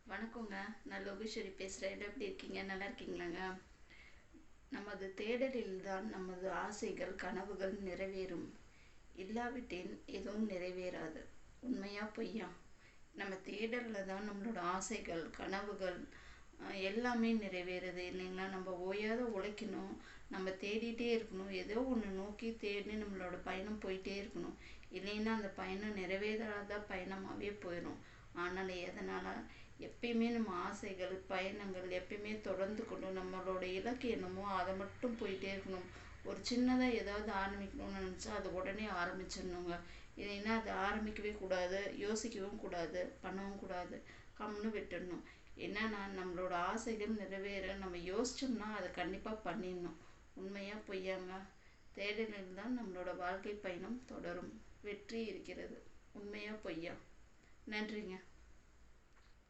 வணக்கங்க. நான் லோகேஸ்வரி பேசுகிறேன். எப்படி இருக்கீங்க? நல்லா இருக்கீங்களாங்க? நமது தேடலில் தான் நமது ஆசைகள் கனவுகள் நிறைவேறும். இல்லாவிட்டேன் எதுவும் நிறைவேறாது. உண்மையா பொய்யா? நம்ம தேடலில் தான் நம்மளோட ஆசைகள் கனவுகள் எல்லாமே நிறைவேறுது இல்லைங்களா? நம்ம ஓயாத உழைக்கணும், நம்ம தேடிட்டே இருக்கணும், ஏதோ ஒன்று நோக்கி தேடி நம்மளோட பயணம் போயிட்டே இருக்கணும். இல்லைன்னா அந்த பயணம் நிறைவேறாத பயணமாகவே போயிடும். ஆனால் எதனால் எப்பயுமே நம்ம ஆசைகள் பயணங்கள் எப்பயுமே தொடர்ந்து கொண்டு நம்மளோட இலக்கு என்னமோ அதை மட்டும் போயிட்டே இருக்கணும். ஒரு சின்னதாக ஏதாவது ஆரம்பிக்கணும்னு நினச்சா அதை உடனே ஆரம்பிச்சிடணுங்க. இல்லைன்னா அதை ஆரம்பிக்கவே கூடாது, யோசிக்கவும் கூடாது, பண்ணவும் கூடாது, கம்முன்னு விட்டுடணும். என்னன்னா நம்மளோட ஆசைகள் நிறைவேற நம்ம யோசிச்சோம்னா அதை கண்டிப்பாக பண்ணிடணும். உண்மையா பொய்யாங்க? தேடலில் தான் நம்மளோட வாழ்க்கை பயணம் தொடரும். வெற்றி இருக்கிறது. உண்மையா பொய்யா? நன்றிங்க.